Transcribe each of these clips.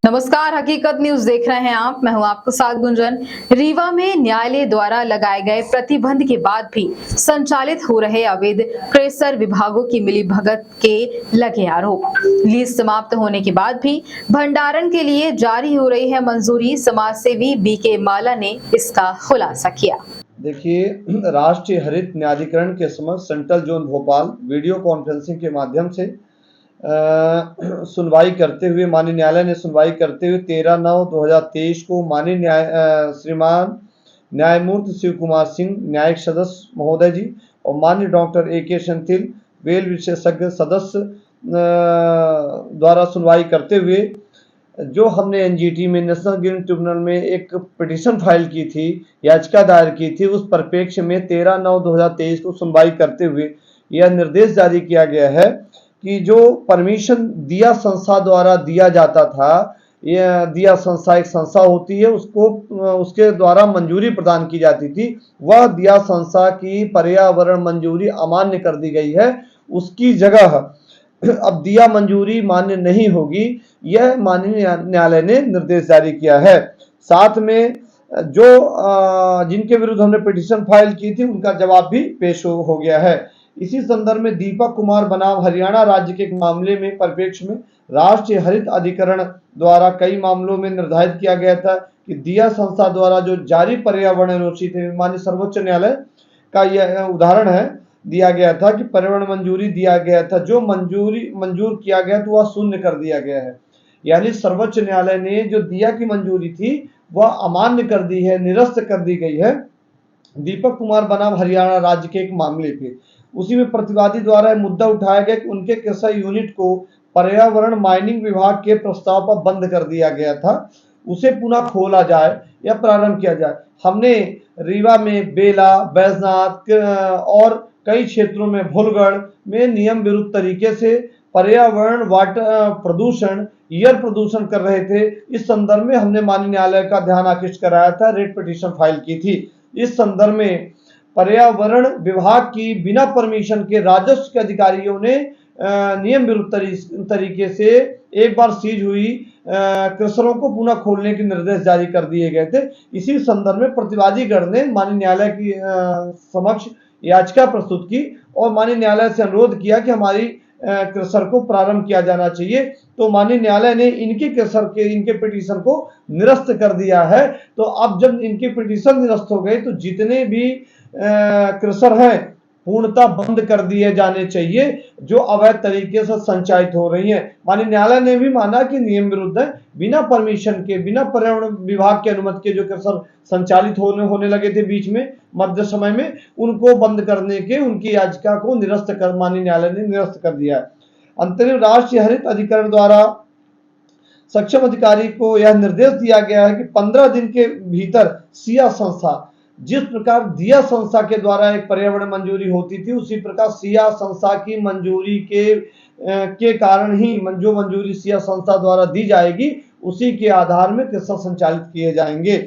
नमस्कार, हकीकत न्यूज देख रहे हैं आप। मैं हूं आपके साथ गुंजन। रीवा में न्यायालय द्वारा लगाए गए प्रतिबंध के बाद भी संचालित हो रहे अवैध क्रेशर विभागों की मिलीभगत के लगे आरोप। लीज समाप्त होने के बाद भी भंडारण के लिए जारी हो रही है मंजूरी। समाजसेवी बीके माला ने इसका खुलासा किया। देखिए, राष्ट्रीय हरित न्यायाधिकरण के समक्ष central zone Bhopal video conferencing के माध्यम से सुनवाई करते हुए माननीय न्यायालय ने सुनवाई करते हुए 13/9/2023 को माननीय श्रीमान न्यायमूर्ति शिव कुमार सिंह न्यायिक सदस्य महोदय जी और माननीय डॉक्टर AK सेंथिल बेल विशेषज्ञ सदस्य द्वारा सुनवाई करते हुए जो हमने NGT में नेशनल ग्रीन ट्रिब्यूनल में एक पिटीशन फाइल की थी, याचिका दायर की थी, उस परिप्रेक्ष्य में 13/9/2023 को सुनवाई करते हुए यह निर्देश जारी किया गया है कि जो परमिशन दिया संस्था द्वारा दिया जाता था, यह दिया संस्था एक संस्था होती है, उसको उसके द्वारा मंजूरी प्रदान की जाती थी, वह दिया संस्था की पर्यावरण मंजूरी अमान्य कर दी गई है। उसकी जगह अब दिया मंजूरी मान्य नहीं होगी, यह माननीय न्यायालय ने निर्देश जारी किया है। साथ में जो जिनके विरुद्ध हमने पिटीशन फाइल की थी उनका जवाब भी पेश हो गया है। इसी संदर्भ में दीपक कुमार बनाम हरियाणा राज्य के एक मामले में परिप्रेक्ष्य में राष्ट्रीय हरित अधिकरण द्वारा कई मामलों में निर्धारित किया गया था कि दिया संस्था द्वारा जो जारी पर्यावरण एनओसी थे, माननीय सर्वोच्च न्यायालय का यह उदाहरण है, दिया गया था कि पर्यावरण मंजूरी दिया गया था, जो मंजूर किया गया तो वह शून्य कर दिया गया है। यानी सर्वोच्च न्यायालय ने जो दिया की मंजूरी थी वह अमान्य कर दी है, निरस्त कर दी गई है दीपक कुमार बनाम हरियाणा राज्य के एक मामले पे। उसी में प्रतिवादी द्वारा मुद्दा उठाया गया कि उनके कृषि यूनिट को पर्यावरण माइनिंग विभाग के प्रस्ताव पर बंद कर दिया गया था, उसे पुनः खोला जाए या प्रारंभ किया जाए। हमने रीवा में बेला, बैजनाथ और कई क्षेत्रों में भुलगढ़ में नियम विरुद्ध तरीके से पर्यावरण वाटर प्रदूषण, एयर प्रदूषण कर रहे थे। इस संदर्भ में हमने माननीय न्यायालय का ध्यान आकृष्ट कराया था, रेट पिटीशन फाइल की थी। इस संदर्भ में पर्यावरण विभाग की बिना परमिशन के राजस्व के अधिकारियों ने नियम विरुद्ध तरीके से एक बार सीज हुई क्रशरों को पुनः खोलने के निर्देश जारी कर दिए गए थे। इसी संदर्भ में प्रतिवादी गण ने माननीय न्यायालय की समक्ष याचिका प्रस्तुत की और माननीय न्यायालय से अनुरोध किया कि हमारी क्रशर को प्रारंभ किया जाना चाहिए। तो माननीय न्यायालय ने इनके पिटीशन को निरस्त कर दिया है। तो अब जब इनके पिटीशन निरस्त हो गए तो जितने भी क्रशर हैं पूर्णतः बंद कर दिए जाने चाहिए जो अवैध तरीके से संचालित हो रही हैं। माननीय न्यायालय ने भी माना कि नियम विरुद्ध है, बिना परमिशन के, बिना पर्यावरण विभाग की अनुमति के जो क्रशर संचालित होने लगे थे बीच में मध्य समय में, उनको बंद करने के उनकी याचिका को निरस्त कर माननीय न्यायालय ने निरस्त कर दिया है। अंतरिम राष्ट्रीय हरित अधिकरण द्वारा सक्षम अधिकारी को यह निर्देश दिया गया है कि 15 दिन के भीतर सिया संस्था, जिस प्रकार दिया संस्था के द्वारा एक पर्यावरण मंजूरी होती थी, उसी प्रकार सिया संस्था की मंजूरी के कारण ही जो मंजूरी सिया संस्था द्वारा दी जाएगी उसी के आधार में क्रशर संचालित किए जाएंगे।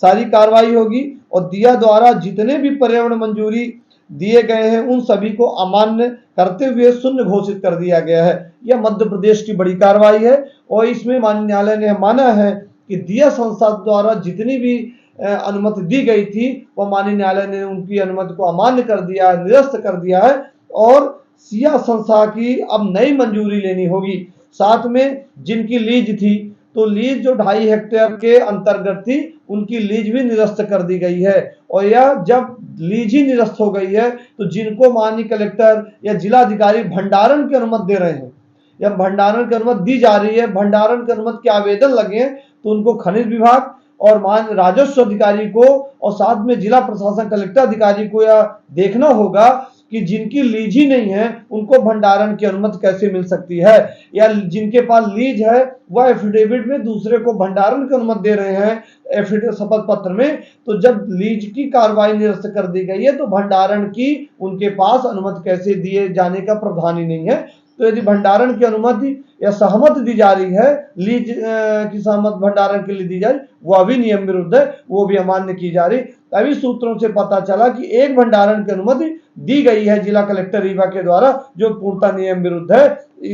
सारी कार्रवाई होगी और दिया द्वारा जितने भी पर्यावरण मंजूरी दिए गए हैं उन सभी को अमान्य करते हुए शून्य घोषित कर दिया गया है। यह मध्य प्रदेश की बड़ी कार्रवाई है और इसमें माननीय न्यायालय ने माना है कि दिया संस्था द्वारा जितनी भी अनुमति दी गई थी वह माननीय न्यायालय ने उनकी अनुमति को अमान्य कर दिया है, निरस्त कर दिया है और सिया संस्था की अब नई मंजूरी लेनी होगी। साथ में जिनकी लीज थी तो लीज जो 2.5 हेक्टेयर के अंतर्गत थी उनकी लीज भी निरस्त कर दी गई है। और यह जब लीज ही निरस्त हो गई है तो जिनको माननीय कलेक्टर या जिलाधिकारी भंडारण की अनुमति दे रहे हैं या भंडारण की अनुमति दी जा रही है, भंडारण की अनुमति के आवेदन लगे हैं तो उनको खनिज विभाग और मान राजस्व अधिकारी को और साथ में जिला प्रशासन कलेक्टर अधिकारी को यह देखना होगा कि जिनकी लीज ही नहीं है उनको भंडारण की अनुमति कैसे मिल सकती है, या जिनके पास लीज है वह एफिडेविट में दूसरे को भंडारण की अनुमति दे रहे हैं एफिडेविट शपथ पत्र में। तो जब लीज की कार्रवाई निरस्त कर दी गई है तो भंडारण की उनके पास अनुमति कैसे दिए जाने का प्रावधान ही नहीं है। तो यदि भंडारण की अनुमति या सहमति दी जा रही है, लीज की सहमति भंडारण के लिए दी जा रही, वह भी नियम विरुद्ध है, वो भी अमान्य की जा रही। तभी सूत्रों से पता चला कि एक भंडारण की अनुमति दी गई है जिला कलेक्टर रीवा के द्वारा, जो पूर्णतः नियम विरुद्ध है।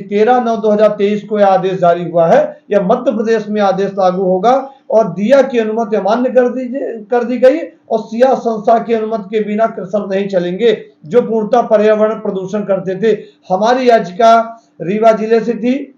13/9/2023 को यह आदेश जारी हुआ है। यह मध्य प्रदेश में आदेश लागू होगा और दिया की अनुमति अमान्य कर दी गई और सिया संस्था की अनुमति के बिना क्रशर नहीं चलेंगे, जो पूर्णतः पर्यावरण प्रदूषण करते थे। हमारी याचिका रीवा जिले से थी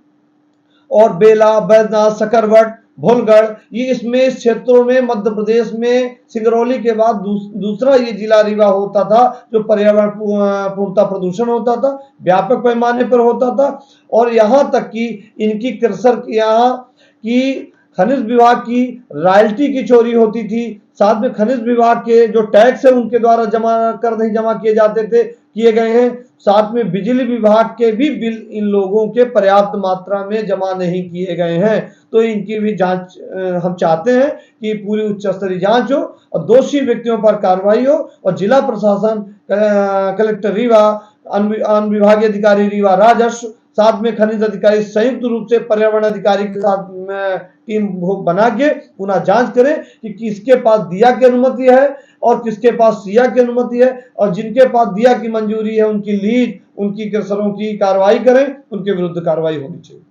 और बेला, बैजनाथ, सकरवट, भोलगढ़, ये इसमें इस क्षेत्रों में मध्य प्रदेश में सिंगरौली के बाद दूसरा ये जिला रीवा होता था जो पर्यावरण पूर्णतः प्रदूषण होता था, व्यापक पैमाने पर होता था। और यहाँ तक कि इनकी क्रशर यहाँ की खनिज विभाग की रॉयल्टी की चोरी होती थी, साथ में खनिज विभाग के जो टैक्स है उनके द्वारा नहीं जमा किए जाते थे, किए गए हैं। साथ में बिजली विभाग के भी बिल इन लोगों के पर्याप्त मात्रा में जमा नहीं किए गए हैं। तो इनकी भी जांच हम चाहते हैं कि पूरी उच्च स्तरीय जांच हो और दोषी व्यक्तियों पर कार्रवाई हो और जिला प्रशासन, कलेक्टर रीवा, अनुविभागीय अधिकारी रीवा राजस्व, साथ में खनिज अधिकारी संयुक्त रूप से पर्यावरण अधिकारी के साथ टीम बना के पुनः जांच करें कि किसके पास दिया की अनुमति है और किसके पास सिया की अनुमति है, और जिनके पास दिया की मंजूरी है उनकी लीज, उनकी क्रशरों की कार्रवाई करें, उनके विरुद्ध कार्रवाई होनी चाहिए।